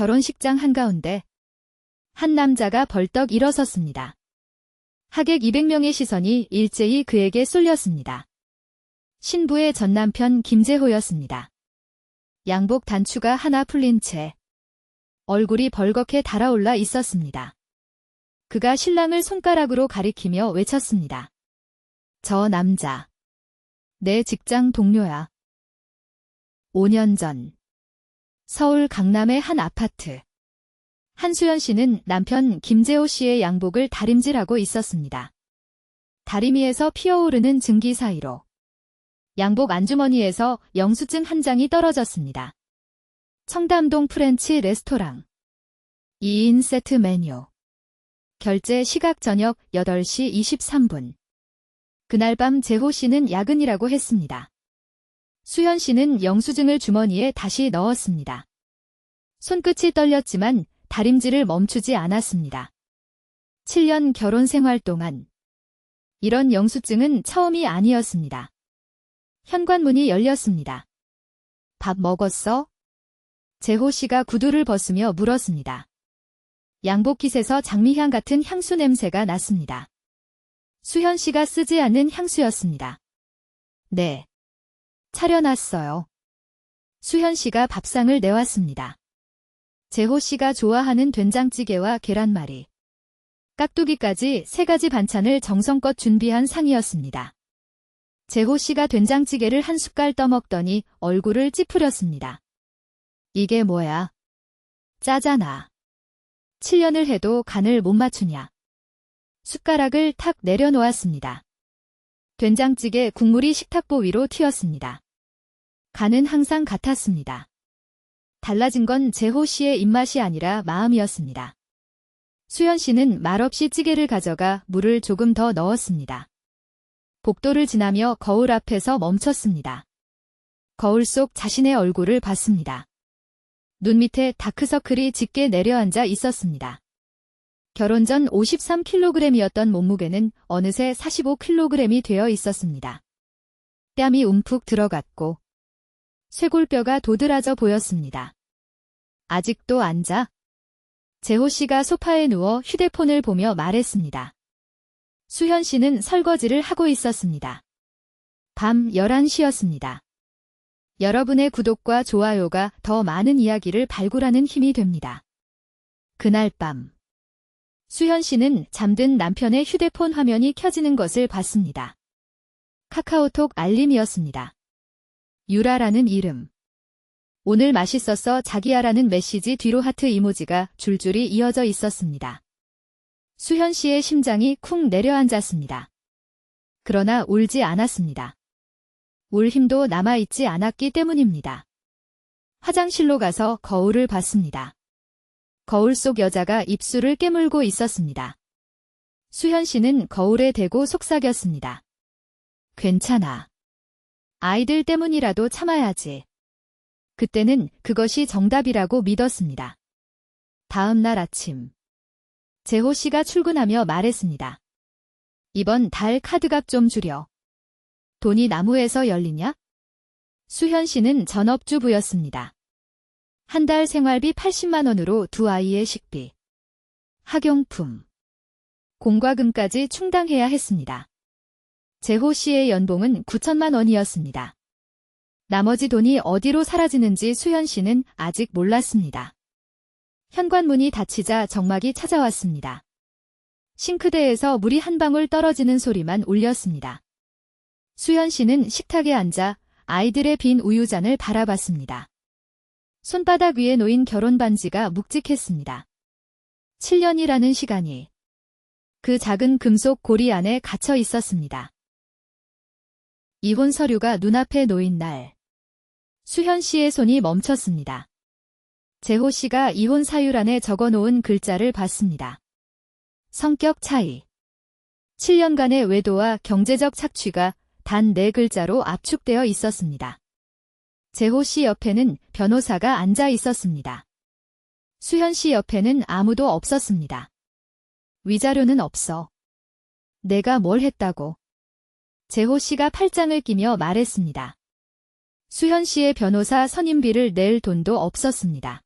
결혼식장 한가운데 한 남자가 벌떡 일어섰습니다. 하객 200명의 시선이 일제히 그에게 쏠렸습니다. 신부의 전남편 김재호였습니다. 양복 단추가 하나 풀린 채 얼굴이 벌겋게 달아올라 있었습니다. 그가 신랑을 손가락으로 가리키며 외쳤습니다. 저 남자, 내 직장 동료야. 5년 전 서울 강남의 한 아파트. 한수연 씨는 남편 김재호 씨의 양복을 다림질하고 있었습니다. 다리미에서 피어오르는 증기 사이로 양복 안주머니에서 영수증 한 장이 떨어졌습니다. 청담동 프렌치 레스토랑 2인 세트 메뉴. 결제 시각 저녁 8시 23분. 그날 밤 재호 씨는 야근이라고 했습니다. 수현 씨는 영수증을 주머니에 다시 넣었습니다. 손끝이 떨렸지만 다림질을 멈추지 않았습니다. 7년 결혼 생활 동안 이런 영수증은 처음이 아니었습니다. 현관문이 열렸습니다. 밥 먹었어? 재호 씨가 구두를 벗으며 물었습니다. 양복깃에서 장미향 같은 향수 냄새가 났습니다. 수현 씨가 쓰지 않는 향수였습니다. 네. 차려놨어요. 수현 씨가 밥상을 내왔습니다. 재호 씨가 좋아하는 된장찌개와 계란말이, 깍두기까지 3가지 반찬을 정성껏 준비한 상이었습니다. 재호 씨가 된장찌개를 한 숟갈 떠먹더니 얼굴을 찌푸렸습니다. 이게 뭐야? 짜잖아. 7년을 해도 간을 못 맞추냐. 숟가락을 탁 내려놓았습니다. 된장찌개 국물이 식탁보 위로 튀었습니다. 간은 항상 같았습니다. 달라진 건 재호 씨의 입맛이 아니라 마음이었습니다. 수현 씨는 말없이 찌개를 가져가 물을 조금 더 넣었습니다. 복도를 지나며 거울 앞에서 멈췄습니다. 거울 속 자신의 얼굴을 봤습니다. 눈 밑에 다크서클이 짙게 내려앉아 있었습니다. 결혼 전 53kg이었던 몸무게는 어느새 45kg이 되어 있었습니다. 뺨이 움푹 들어갔고 쇄골뼈가 도드라져 보였습니다. 아직도 앉아? 재호 씨가 소파에 누워 휴대폰을 보며 말했습니다. 수현 씨는 설거지를 하고 있었습니다. 밤 11시였습니다. 여러분의 구독과 좋아요가 더 많은 이야기를 발굴하는 힘이 됩니다. 그날 밤 수현 씨는 잠든 남편의 휴대폰 화면이 켜지는 것을 봤습니다. 카카오톡 알림이었습니다. 유라라는 이름. 오늘 맛있었어 자기야라는 메시지 뒤로 하트 이모지가 줄줄이 이어져 있었습니다. 수현 씨의 심장이 쿵 내려앉았습니다. 그러나 울지 않았습니다. 울 힘도 남아있지 않았기 때문입니다. 화장실로 가서 거울을 봤습니다. 거울 속 여자가 입술을 깨물고 있었습니다. 수현 씨는 거울에 대고 속삭였습니다. 괜찮아. 아이들 때문이라도 참아야지. 그때는 그것이 정답이라고 믿었습니다. 다음 날 아침 재호 씨가 출근하며 말했습니다. 이번 달 카드값 좀 줄여. 돈이 나무에서 열리냐? 수현 씨는 전업주부였습니다. 한 달 생활비 80만 원으로 두 아이의 식비, 학용품, 공과금까지 충당해야 했습니다. 재호 씨의 연봉은 9천만 원이었습니다. 나머지 돈이 어디로 사라지는지 수현 씨는 아직 몰랐습니다. 현관문이 닫히자 정막이 찾아왔습니다. 싱크대에서 물이 한 방울 떨어지는 소리만 울렸습니다. 수현 씨는 식탁에 앉아 아이들의 빈 우유잔을 바라봤습니다. 손바닥 위에 놓인 결혼 반지가 묵직했습니다. 7년이라는 시간이 그 작은 금속 고리 안에 갇혀 있었습니다. 이혼 서류가 눈앞에 놓인 날 수현 씨의 손이 멈췄습니다. 재호 씨가 이혼 사유란에 적어놓은 글자를 봤습니다. 성격 차이. 7년간의 외도와 경제적 착취가 단 4글자로 압축되어 있었습니다. 재호 씨 옆에는 변호사가 앉아 있었습니다. 수현 씨 옆에는 아무도 없었습니다. 위자료는 없어. 내가 뭘 했다고. 재호 씨가 팔짱을 끼며 말했습니다. 수현 씨의 변호사 선임비를 낼 돈도 없었습니다.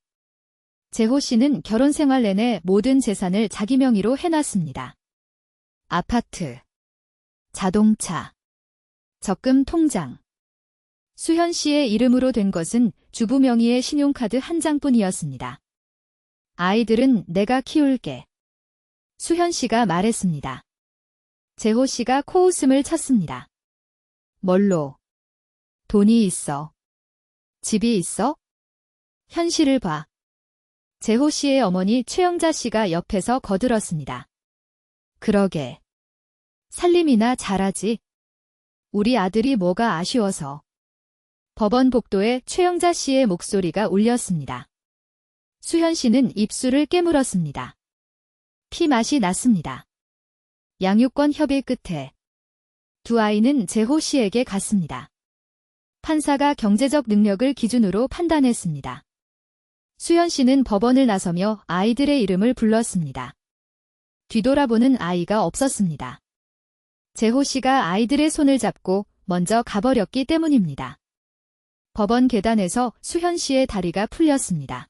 재호 씨는 결혼 생활 내내 모든 재산을 자기 명의로 해놨습니다. 아파트, 자동차, 적금 통장. 수현 씨의 이름으로 된 것은 주부 명의의 신용카드 한 장뿐이었습니다. 아이들은 내가 키울게. 수현 씨가 말했습니다. 재호 씨가 코웃음을 쳤습니다. 뭘로? 돈이 있어. 집이 있어? 현실을 봐. 재호 씨의 어머니 최영자 씨가 옆에서 거들었습니다. 그러게. 살림이나 잘하지. 우리 아들이 뭐가 아쉬워서. 법원 복도에 최영자 씨의 목소리가 울렸습니다. 수현 씨는 입술을 깨물었습니다. 피 맛이 났습니다. 양육권 협의 끝에 두 아이는 재호 씨에게 갔습니다. 판사가 경제적 능력을 기준으로 판단했습니다. 수현 씨는 법원을 나서며 아이들의 이름을 불렀습니다. 뒤돌아보는 아이가 없었습니다. 재호 씨가 아이들의 손을 잡고 먼저 가버렸기 때문입니다. 법원 계단에서 수현 씨의 다리가 풀렸습니다.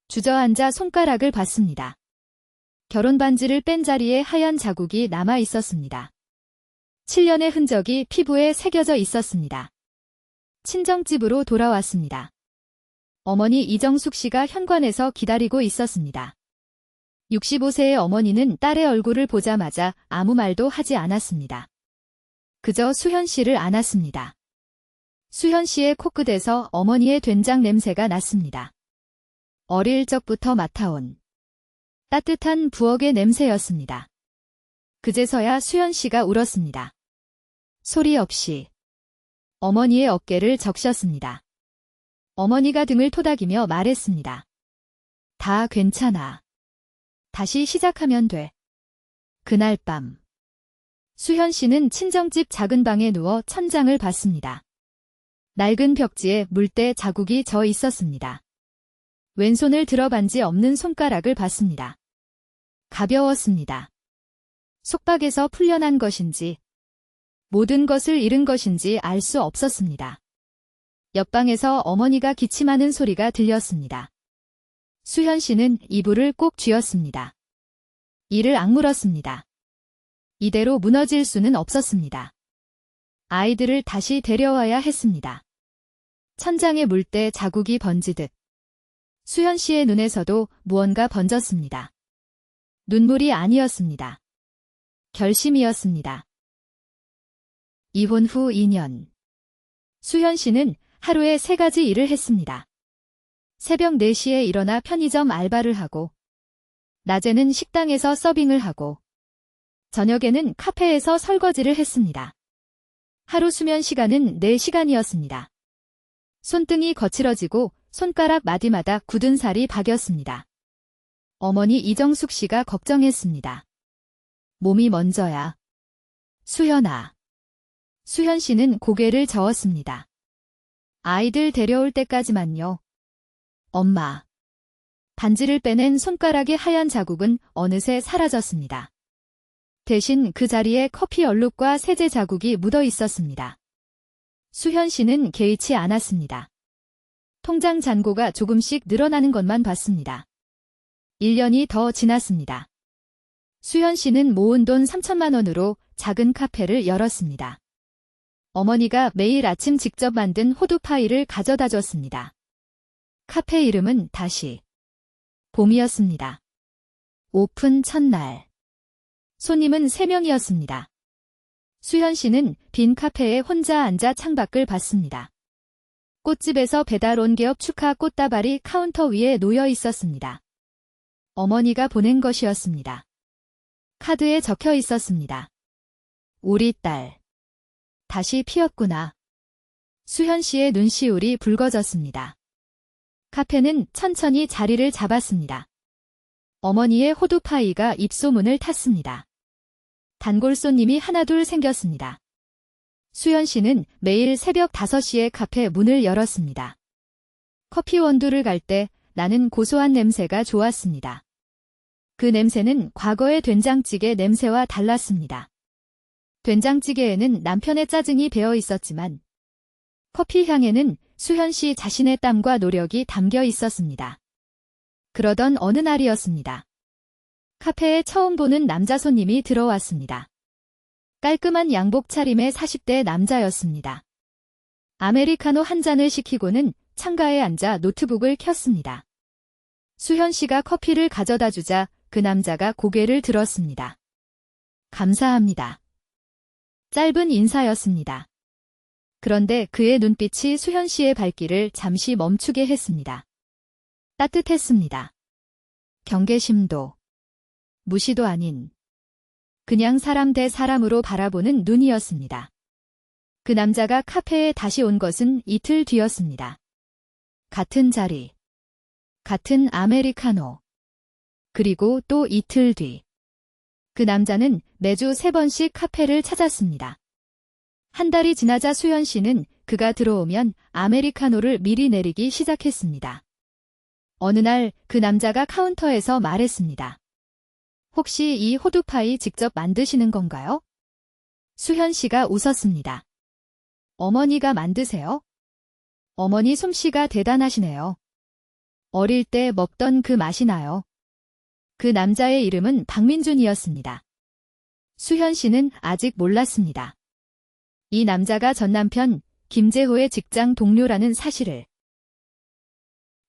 주저앉아 손가락을 봤습니다. 결혼 반지를 뺀 자리에 하얀 자국이 남아 있었습니다. 7년의 흔적이 피부에 새겨져 있었습니다. 친정집으로 돌아왔습니다. 어머니 이정숙 씨가 현관에서 기다리고 있었습니다. 65세의 어머니는 딸의 얼굴을 보자마자 아무 말도 하지 않았습니다. 그저 수현 씨를 안았습니다. 수현 씨의 코끝에서 어머니의 된장 냄새가 났습니다. 어릴 적부터 맡아온 따뜻한 부엌의 냄새였습니다. 그제서야 수현 씨가 울었습니다. 소리 없이 어머니의 어깨를 적셨습니다. 어머니가 등을 토닥이며 말했습니다. 다 괜찮아. 다시 시작하면 돼. 그날 밤 수현 씨는 친정집 작은 방에 누워 천장을 봤습니다. 낡은 벽지에 물때 자국이 져 있었습니다. 왼손을 들어 반지 없는 손가락을 봤습니다. 가벼웠습니다. 속박에서 풀려난 것인지 모든 것을 잃은 것인지 알 수 없었습니다. 옆방에서 어머니가 기침하는 소리가 들렸습니다. 수현 씨는 이불을 꼭 쥐었습니다. 이를 악물었습니다. 이대로 무너질 수는 없었습니다. 아이들을 다시 데려와야 했습니다. 천장에 물때 자국이 번지듯 수현 씨의 눈에서도 무언가 번졌습니다. 눈물이 아니었습니다. 결심이었습니다. 이혼 후 2년. 수현 씨는 하루에 3가지 일을 했습니다. 새벽 4시에 일어나 편의점 알바를 하고, 낮에는 식당에서 서빙을 하고, 저녁에는 카페에서 설거지를 했습니다. 하루 수면 시간은 4시간이었습니다. 손등이 거칠어지고 손가락 마디마다 굳은 살이 박였습니다. 어머니 이정숙 씨가 걱정했습니다. 몸이 먼저야. 수현아. 수현 씨는 고개를 저었습니다. 아이들 데려올 때까지만요. 엄마. 반지를 빼낸 손가락의 하얀 자국은 어느새 사라졌습니다. 대신 그 자리에 커피 얼룩과 세제 자국이 묻어 있었습니다. 수현 씨는 개의치 않았습니다. 통장 잔고가 조금씩 늘어나는 것만 봤습니다. 1년이 더 지났습니다. 수현 씨는 모은 돈 3천만 원으로 작은 카페를 열었습니다. 어머니가 매일 아침 직접 만든 호두파이를 가져다 줬습니다. 카페 이름은 다시 봄이었습니다. 오픈 첫날. 손님은 3명이었습니다. 수현 씨는 빈 카페에 혼자 앉아 창밖을 봤습니다. 꽃집에서 배달 온 개업 축하 꽃다발이 카운터 위에 놓여 있었습니다. 어머니가 보낸 것이었습니다. 카드에 적혀 있었습니다. 우리 딸. 다시 피었구나. 수현 씨의 눈시울이 붉어졌습니다. 카페는 천천히 자리를 잡았습니다. 어머니의 호두파이가 입소문을 탔습니다. 단골 손님이 하나둘 생겼습니다. 수현 씨는 매일 새벽 5시에 카페 문을 열었습니다. 커피 원두를 갈 때 나는 고소한 냄새가 좋았습니다. 그 냄새는 과거의 된장찌개 냄새와 달랐습니다. 된장찌개에는 남편의 짜증이 배어 있었지만 커피 향에는 수현 씨 자신의 땀과 노력이 담겨 있었습니다. 그러던 어느 날이었습니다. 카페에 처음 보는 남자 손님이 들어왔습니다. 깔끔한 양복 차림의 40대 남자였습니다. 아메리카노 한 잔을 시키고는 창가에 앉아 노트북을 켰습니다. 수현 씨가 커피를 가져다 주자 그 남자가 고개를 들었습니다. 감사합니다. 짧은 인사였습니다. 그런데 그의 눈빛이 수현 씨의 발길을 잠시 멈추게 했습니다. 따뜻했습니다. 경계심도, 무시도 아닌 그냥 사람 대 사람으로 바라보는 눈이었습니다. 그 남자가 카페에 다시 온 것은 이틀 뒤였습니다. 같은 자리, 같은 아메리카노. 그리고 또 이틀 뒤. 그 남자는 매주 3번씩 카페를 찾았습니다. 한 달이 지나자 수현 씨는 그가 들어오면 아메리카노를 미리 내리기 시작했습니다. 어느 날 그 남자가 카운터에서 말했습니다. 혹시 이 호두파이 직접 만드시는 건가요? 수현 씨가 웃었습니다. 어머니가 만드세요? 어머니 솜씨가 대단하시네요. 어릴 때 먹던 그 맛이 나요. 그 남자의 이름은 박민준이었습니다. 수현 씨는 아직 몰랐습니다. 이 남자가 전 남편 김재호의 직장 동료라는 사실을.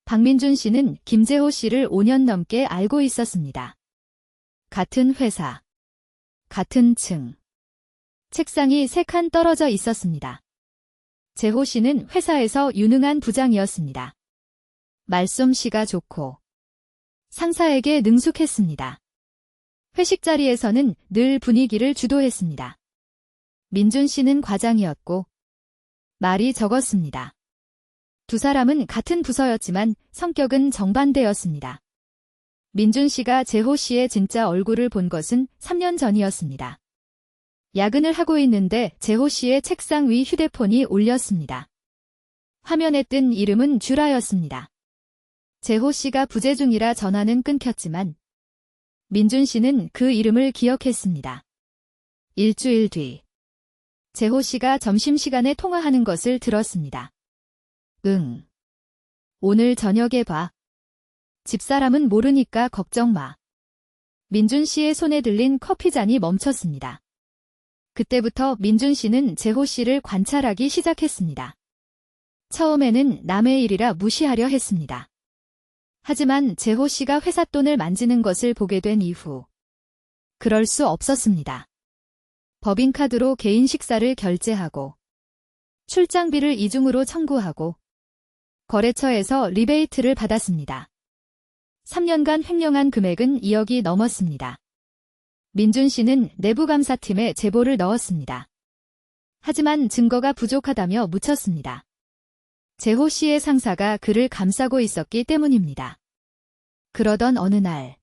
박민준 씨는 김재호 씨를 5년 넘게 알고 있었습니다. 같은 회사, 같은 층. 책상이 3칸 떨어져 있었습니다. 재호 씨는 회사에서 유능한 부장이었습니다. 말솜씨가 좋고 상사에게 능숙했습니다. 회식 자리에서는 늘 분위기를 주도했습니다. 민준 씨는 과장이었고 말이 적었습니다. 두 사람은 같은 부서였지만 성격은 정반대였습니다. 민준 씨가 재호 씨의 진짜 얼굴을 본 것은 3년 전이었습니다. 야근을 하고 있는데 재호 씨의 책상 위 휴대폰이 울렸습니다. 화면에 뜬 이름은 쥬라였습니다. 재호 씨가 부재 중이라 전화는 끊겼지만 민준 씨는 그 이름을 기억했습니다. 일주일 뒤 재호 씨가 점심시간에 통화하는 것을 들었습니다. 응. 오늘 저녁에 봐. 집사람은 모르니까 걱정 마. 민준 씨의 손에 들린 커피잔이 멈췄습니다. 그때부터 민준 씨는 재호 씨를 관찰하기 시작했습니다. 처음에는 남의 일이라 무시하려 했습니다. 하지만 재호 씨가 회사 돈을 만지는 것을 보게 된 이후 그럴 수 없었습니다. 법인카드로 개인 식사를 결제하고 출장비를 이중으로 청구하고 거래처에서 리베이트를 받았습니다. 3년간 횡령한 금액은 2억이 넘었습니다. 민준 씨는 내부감사팀에 제보를 넣었습니다. 하지만 증거가 부족하다며 묻혔습니다. 재호 씨의 상사가 그를 감싸고 있었기 때문입니다. 그러던 어느 날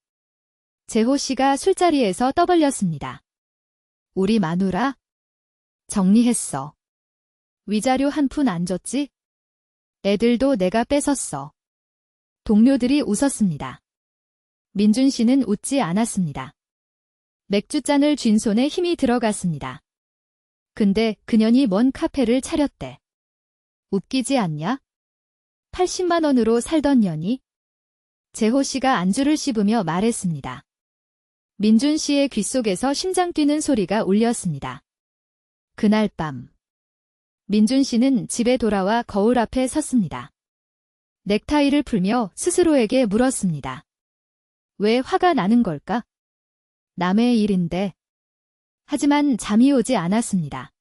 재호 씨가 술자리에서 떠벌렸습니다. 우리 마누라? 정리했어. 위자료 한 푼 안 줬지? 애들도 내가 뺏었어. 동료들이 웃었습니다. 민준 씨는 웃지 않았습니다. 맥주잔을 쥔 손에 힘이 들어갔습니다. 근데 그년이 뭔 카페를 차렸대. 웃기지 않냐? 80만 원으로 살던 년이? 재호 씨가 안주를 씹으며 말했습니다. 민준 씨의 귓속에서 심장 뛰는 소리가 울렸습니다. 그날 밤 민준 씨는 집에 돌아와 거울 앞에 섰습니다. 넥타이를 풀며 스스로에게 물었습니다. 왜 화가 나는 걸까? 남의 일인데. 하지만 잠이 오지 않았습니다.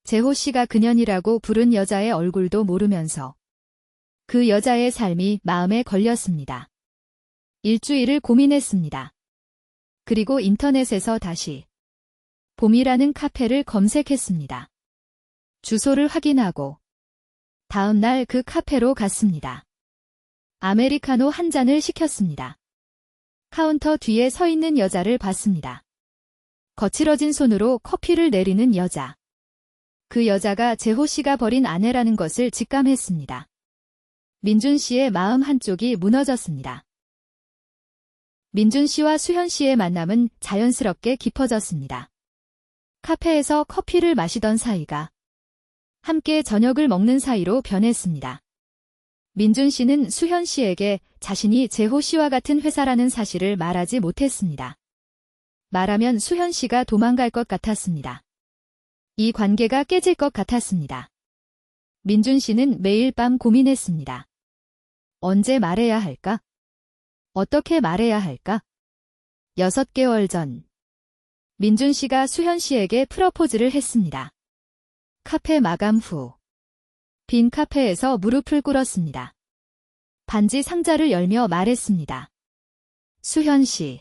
재호 씨가 그년이라고 부른 여자의 얼굴도 모르면서 그 여자의 삶이 마음에 걸렸습니다. 일주일을 고민했습니다. 그리고 인터넷에서 다시 봄이라는 카페를 검색했습니다. 주소를 확인하고 다음 날 그 카페로 갔습니다. 아메리카노 한 잔을 시켰습니다. 카운터 뒤에 서 있는 여자를 봤습니다. 거칠어진 손으로 커피를 내리는 여자. 그 여자가 재호 씨가 버린 아내라는 것을 직감했습니다. 민준 씨의 마음 한쪽이 무너졌습니다. 민준 씨와 수현 씨의 만남은 자연스럽게 깊어졌습니다. 카페에서 커피를 마시던 사이가 함께 저녁을 먹는 사이로 변했습니다. 민준 씨는 수현 씨에게 자신이 재호 씨와 같은 회사라는 사실을 말하지 못했습니다. 말하면 수현 씨가 도망갈 것 같았습니다. 이 관계가 깨질 것 같았습니다. 민준 씨는 매일 밤 고민했습니다. 언제 말해야 할까? 어떻게 말해야 할까? 6개월 전, 민준 씨가 수현 씨에게 프러포즈를 했습니다. 카페 마감 후, 빈 카페에서 무릎을 꿇었습니다. 반지 상자를 열며 말했습니다. 수현 씨,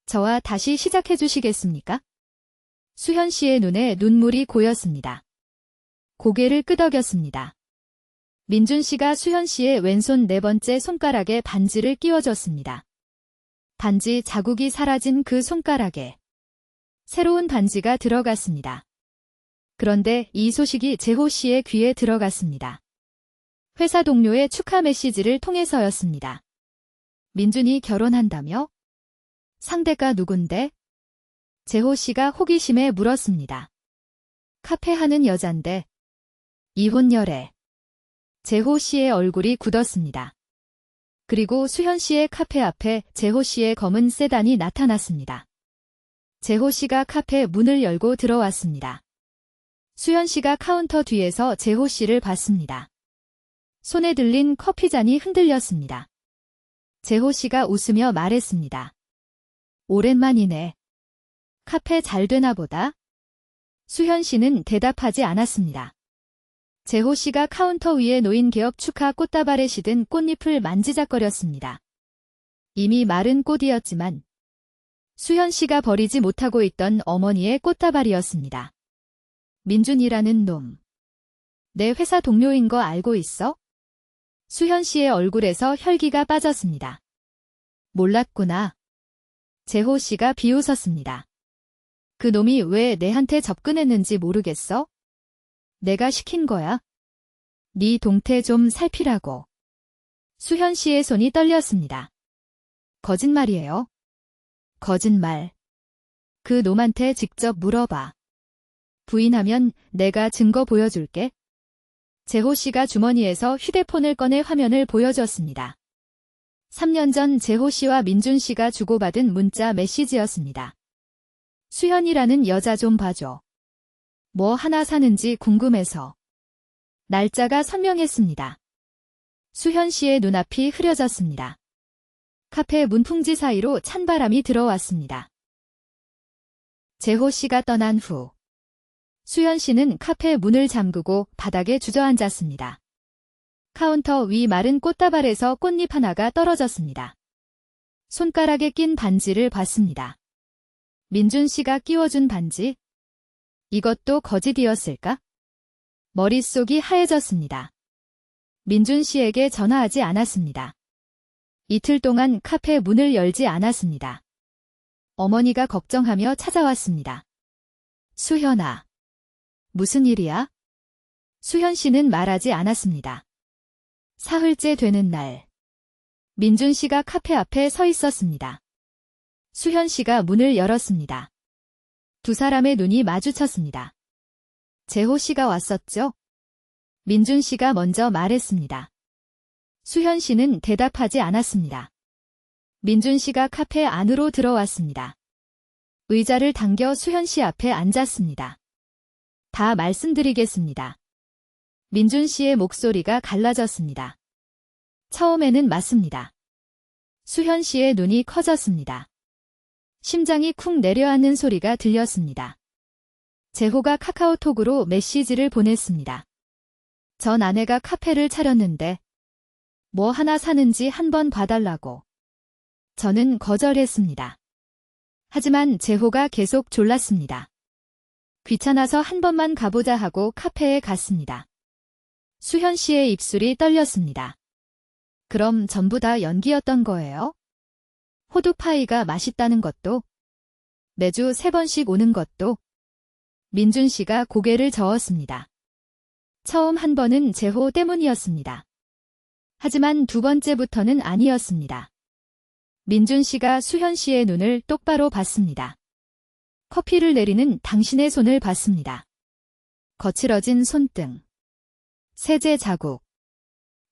저와 다시 시작해 주시겠습니까? 수현 씨의 눈에 눈물이 고였습니다. 고개를 끄덕였습니다. 민준 씨가 수현 씨의 왼손 4번째 손가락에 반지를 끼워줬습니다. 반지 자국이 사라진 그 손가락에 새로운 반지가 들어갔습니다. 그런데 이 소식이 재호 씨의 귀에 들어갔습니다. 회사 동료의 축하 메시지를 통해서였습니다. 민준이 결혼한다며? 상대가 누군데? 재호 씨가 호기심에 물었습니다. 카페 하는 여잔데. 이혼녀래. 재호 씨의 얼굴이 굳었습니다. 그리고 수현 씨의 카페 앞에 재호 씨의 검은 세단이 나타났습니다. 재호 씨가 카페 문을 열고 들어왔습니다. 수현 씨가 카운터 뒤에서 재호 씨를 봤습니다. 손에 들린 커피잔이 흔들렸습니다. 재호 씨가 웃으며 말했습니다. 오랜만이네. 카페 잘 되나 보다? 수현 씨는 대답하지 않았습니다. 재호 씨가 카운터 위에 놓인 개업 축하 꽃다발에 시든 꽃잎을 만지작거렸습니다. 이미 마른 꽃이었지만 수현 씨가 버리지 못하고 있던 어머니의 꽃다발이었습니다. 민준이라는 놈. 내 회사 동료인 거 알고 있어? 수현 씨의 얼굴에서 혈기가 빠졌습니다. 몰랐구나. 재호 씨가 비웃었습니다. 그 놈이 왜 내한테 접근했는지 모르겠어? 내가 시킨 거야. 네 동태 좀 살피라고. 수현 씨의 손이 떨렸습니다. 거짓말이에요. 거짓말. 그 놈한테 직접 물어봐. 부인하면 내가 증거 보여줄게. 재호 씨가 주머니에서 휴대폰을 꺼내 화면을 보여줬습니다. 3년 전 재호 씨와 민준 씨가 주고받은 문자 메시지였습니다. 수현이라는 여자 좀 봐줘. 뭐 하나 사는지 궁금해서. 날짜가 선명했습니다. 수현 씨의 눈앞이 흐려졌습니다. 카페 문풍지 사이로 찬바람이 들어왔습니다. 재호 씨가 떠난 후 수현 씨는 카페 문을 잠그고 바닥에 주저앉았습니다. 카운터 위 마른 꽃다발에서 꽃잎 하나가 떨어졌습니다. 손가락에 낀 반지를 봤습니다. 민준 씨가 끼워준 반지? 이것도 거짓이었을까? 머릿속이 하얘졌습니다. 민준 씨에게 전화하지 않았습니다. 이틀 동안 카페 문을 열지 않았습니다. 어머니가 걱정하며 찾아왔습니다. 수현아. 무슨 일이야? 수현 씨는 말하지 않았습니다. 사흘째 되는 날. 민준 씨가 카페 앞에 서 있었습니다. 수현 씨가 문을 열었습니다. 두 사람의 눈이 마주쳤습니다. 재호 씨가 왔었죠? 민준 씨가 먼저 말했습니다. 수현 씨는 대답하지 않았습니다. 민준 씨가 카페 안으로 들어왔습니다. 의자를 당겨 수현 씨 앞에 앉았습니다. 다 말씀드리겠습니다. 민준 씨의 목소리가 갈라졌습니다. 처음에는 맞습니다. 수현 씨의 눈이 커졌습니다. 심장이 쿵 내려앉는 소리가 들렸습니다. 재호가 카카오톡으로 메시지를 보냈습니다. 전 아내가 카페를 차렸는데 뭐 하나 사는지 한번 봐달라고. 저는 거절했습니다. 하지만 재호가 계속 졸랐습니다. 귀찮아서 한 번만 가보자 하고 카페에 갔습니다. 수현 씨의 입술이 떨렸습니다. 그럼 전부 다 연기였던 거예요? 호두파이가 맛있다는 것도? 매주 3번씩 오는 것도? 민준 씨가 고개를 저었습니다. 처음 한 번은 재호 때문이었습니다. 하지만 두 번째부터는 아니었습니다. 민준 씨가 수현 씨의 눈을 똑바로 봤습니다. 커피를 내리는 당신의 손을 봤습니다. 거칠어진 손등. 세제 자국.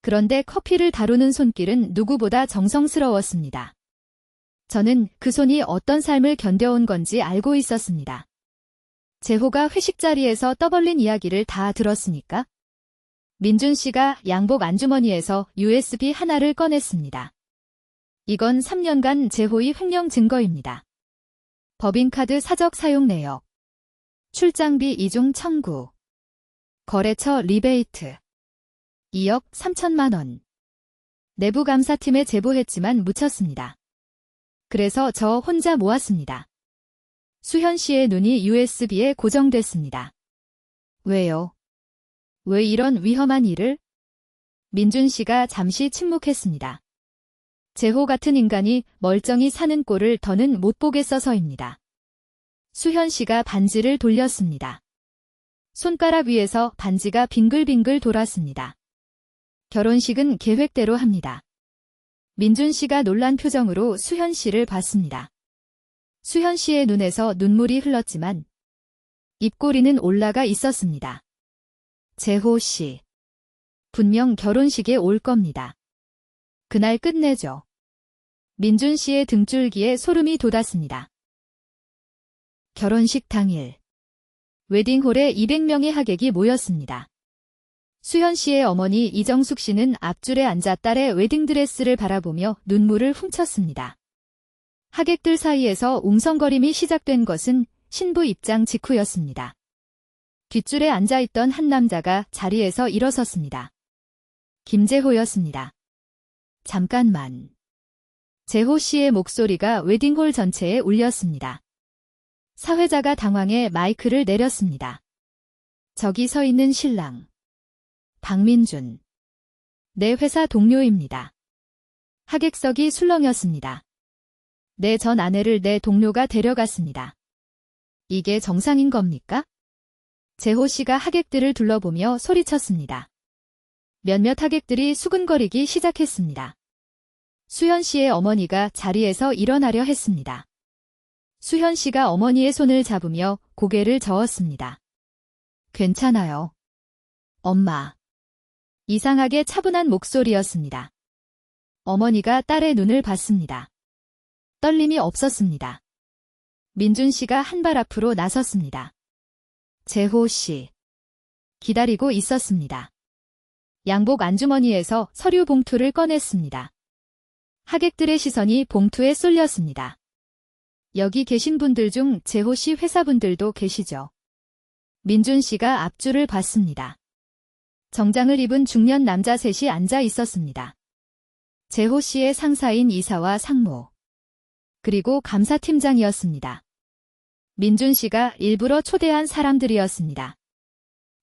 그런데 커피를 다루는 손길은 누구보다 정성스러웠습니다. 저는 그 손이 어떤 삶을 견뎌온 건지 알고 있었습니다. 재호가 회식 자리에서 떠벌린 이야기를 다 들었으니까? 민준 씨가 양복 안주머니에서 USB 하나를 꺼냈습니다. 이건 3년간 재호의 횡령 증거입니다. 법인카드 사적 사용 내역, 출장비 이중 청구, 거래처 리베이트, 2억 3천만 원. 내부 감사팀에 제보했지만 묻혔습니다. 그래서 저 혼자 모았습니다. 수현 씨의 눈이 USB에 고정됐습니다. 왜요? 왜 이런 위험한 일을? 민준 씨가 잠시 침묵했습니다. 재호 같은 인간이 멀쩡히 사는 꼴을 더는 못 보겠어서입니다. 수현 씨가 반지를 돌렸습니다. 손가락 위에서 반지가 빙글빙글 돌았습니다. 결혼식은 계획대로 합니다. 민준 씨가 놀란 표정으로 수현 씨를 봤습니다. 수현 씨의 눈에서 눈물이 흘렀지만 입꼬리는 올라가 있었습니다. 재호 씨. 분명 결혼식에 올 겁니다. 그날 끝내죠. 민준 씨의 등줄기에 소름이 돋았습니다. 결혼식 당일. 웨딩홀에 200명의 하객이 모였습니다. 수현 씨의 어머니 이정숙 씨는 앞줄에 앉아 딸의 웨딩드레스를 바라보며 눈물을 훔쳤습니다. 하객들 사이에서 웅성거림이 시작된 것은 신부 입장 직후였습니다. 뒷줄에 앉아있던 한 남자가 자리에서 일어섰습니다. 김재호였습니다. 잠깐만. 재호 씨의 목소리가 웨딩홀 전체에 울렸습니다. 사회자가 당황해 마이크를 내렸습니다. 저기 서 있는 신랑. 박민준. 내 회사 동료입니다. 하객석이 술렁였습니다. 내 전 아내를 내 동료가 데려갔습니다. 이게 정상인 겁니까? 재호 씨가 하객들을 둘러보며 소리쳤습니다. 몇몇 하객들이 수근거리기 시작했습니다. 수현 씨의 어머니가 자리에서 일어나려 했습니다. 수현 씨가 어머니의 손을 잡으며 고개를 저었습니다. 괜찮아요. 엄마. 이상하게 차분한 목소리였습니다. 어머니가 딸의 눈을 봤습니다. 떨림이 없었습니다. 민준 씨가 한 발 앞으로 나섰습니다. 재호 씨. 기다리고 있었습니다. 양복 안주머니에서 서류 봉투를 꺼냈습니다. 하객들의 시선이 봉투에 쏠렸습니다. 여기 계신 분들 중 재호 씨 회사분들도 계시죠? 민준 씨가 앞줄을 봤습니다. 정장을 입은 중년 남자 셋이 앉아 있었습니다. 재호 씨의 상사인 이사와 상무, 그리고 감사팀장이었습니다. 민준 씨가 일부러 초대한 사람들이었습니다.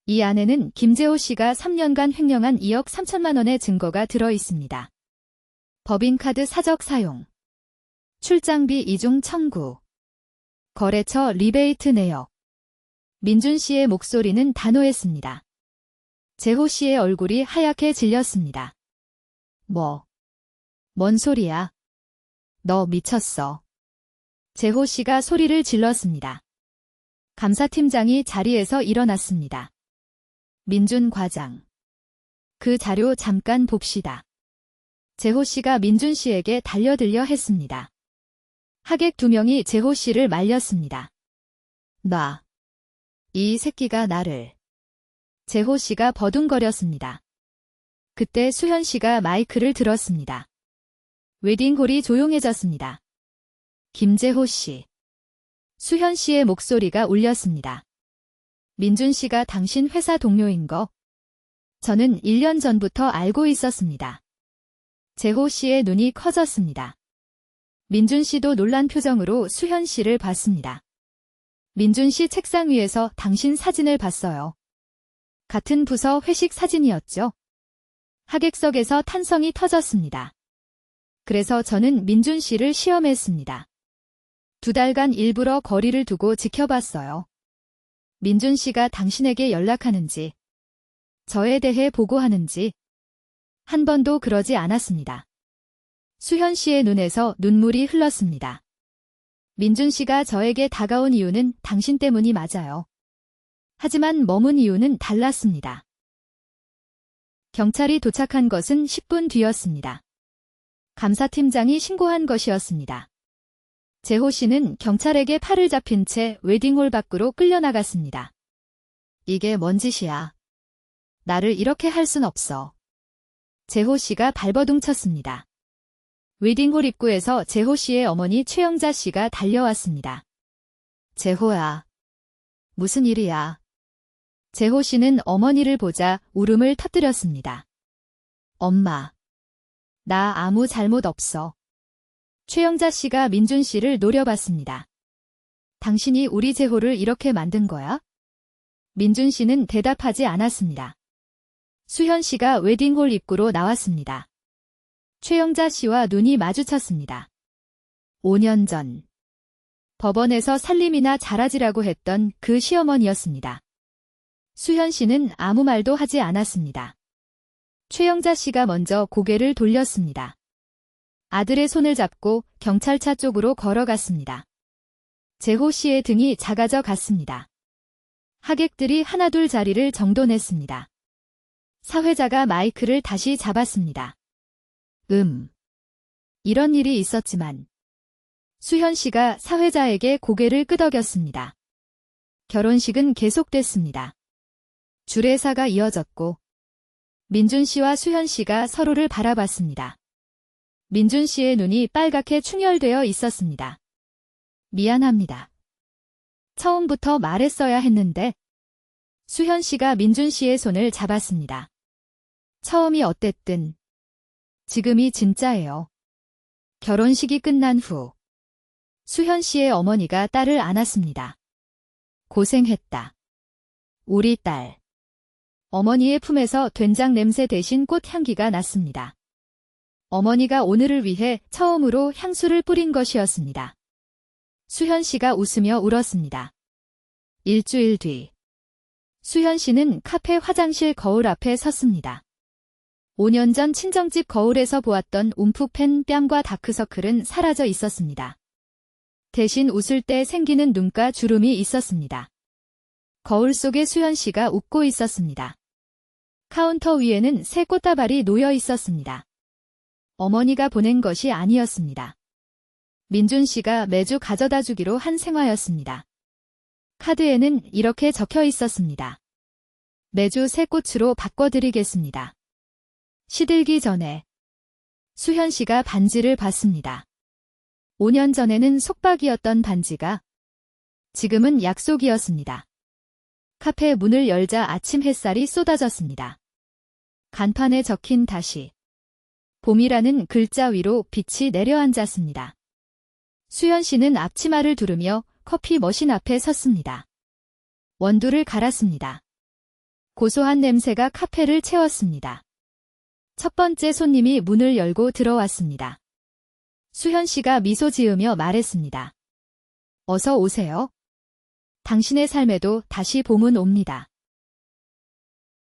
이 안에는 김재호 씨가 3년간 횡령한 2억 3천만 원의 증거가 들어 있습니다. 법인카드 사적 사용, 출장비 이중 청구, 거래처 리베이트 내역. 민준 씨의 목소리는 단호했습니다. 재호 씨의 얼굴이 하얗게 질렸습니다. 뭔 소리야? 너 미쳤어. 재호 씨가 소리를 질렀습니다. 감사팀장이 자리에서 일어났습니다. 민준 과장. 그 자료 잠깐 봅시다. 재호 씨가 민준 씨에게 달려들려 했습니다. 하객 2명이 재호 씨를 말렸습니다. 놔. 이 새끼가 나를. 재호 씨가 버둥거렸습니다. 그때 수현 씨가 마이크를 들었습니다. 웨딩홀이 조용해졌습니다. 김재호 씨. 수현 씨의 목소리가 울렸습니다. 민준 씨가 당신 회사 동료인 거? 저는 1년 전부터 알고 있었습니다. 재호 씨의 눈이 커졌습니다. 민준 씨도 놀란 표정으로 수현 씨를 봤습니다. 민준 씨 책상 위에서 당신 사진을 봤어요. 같은 부서 회식 사진이었죠? 하객석에서 탄성이 터졌습니다. 그래서 저는 민준 씨를 시험했습니다. 2달간 일부러 거리를 두고 지켜봤어요. 민준 씨가 당신에게 연락하는지, 저에 대해 보고하는지 한 번도 그러지 않았습니다. 수현 씨의 눈에서 눈물이 흘렀습니다. 민준 씨가 저에게 다가온 이유는 당신 때문이 맞아요. 하지만 머문 이유는 달랐습니다. 경찰이 도착한 것은 10분 뒤였습니다. 감사팀장이 신고한 것이었습니다. 재호 씨는 경찰에게 팔을 잡힌 채 웨딩홀 밖으로 끌려나갔습니다. 이게 뭔 짓이야. 나를 이렇게 할 순 없어. 재호 씨가 발버둥 쳤습니다. 웨딩홀 입구에서 재호 씨의 어머니 최영자 씨가 달려왔습니다. 재호야. 무슨 일이야. 재호 씨는 어머니를 보자 울음을 터뜨렸습니다. 엄마. 나 아무 잘못 없어. 최영자 씨가 민준 씨를 노려봤습니다. 당신이 우리 재호를 이렇게 만든 거야? 민준 씨는 대답하지 않았습니다. 수현 씨가 웨딩홀 입구로 나왔습니다. 최영자 씨와 눈이 마주쳤습니다. 5년 전 법원에서 살림이나 잘하지라고 했던 그 시어머니였습니다. 수현 씨는 아무 말도 하지 않았습니다. 최영자 씨가 먼저 고개를 돌렸습니다. 아들의 손을 잡고 경찰차 쪽으로 걸어갔습니다. 재호 씨의 등이 작아져 갔습니다. 하객들이 하나둘 자리를 정돈했습니다. 사회자가 마이크를 다시 잡았습니다. 이런 일이 있었지만 수현 씨가 사회자에게 고개를 끄덕였습니다. 결혼식은 계속됐습니다. 주례사가 이어졌고 민준 씨와 수현 씨가 서로를 바라봤습니다. 민준 씨의 눈이 빨갛게 충혈되어 있었습니다. 미안합니다. 처음부터 말했어야 했는데. 수현 씨가 민준 씨의 손을 잡았습니다. 처음이 어땠든 지금이 진짜예요. 결혼식이 끝난 후 수현 씨의 어머니가 딸을 안았습니다. 고생했다. 우리 딸. 어머니의 품에서 된장 냄새 대신 꽃 향기가 났습니다. 어머니가 오늘을 위해 처음으로 향수를 뿌린 것이었습니다. 수현 씨가 웃으며 울었습니다. 일주일 뒤 수현 씨는 카페 화장실 거울 앞에 섰습니다. 5년 전 친정집 거울에서 보았던 움푹 팬 뺨과 다크서클은 사라져 있었습니다. 대신 웃을 때 생기는 눈가 주름이 있었습니다. 거울 속에 수현 씨가 웃고 있었습니다. 카운터 위에는 새 꽃다발이 놓여 있었습니다. 어머니가 보낸 것이 아니었습니다. 민준 씨가 매주 가져다 주기로 한 생화였습니다. 카드에는 이렇게 적혀 있었습니다. 매주 새 꽃으로 바꿔드리겠습니다. 시들기 전에. 수현 씨가 반지를 봤습니다. 5년 전에는 속박이었던 반지가 지금은 약속이었습니다. 카페 문을 열자 아침 햇살이 쏟아졌습니다. 간판에 적힌 다시. 봄이라는 글자 위로 빛이 내려앉았습니다. 수현 씨는 앞치마를 두르며 커피 머신 앞에 섰습니다. 원두를 갈았습니다. 고소한 냄새가 카페를 채웠습니다. 첫 번째 손님이 문을 열고 들어왔습니다. 수현 씨가 미소 지으며 말했습니다. 어서 오세요. 당신의 삶에도 다시 봄은 옵니다.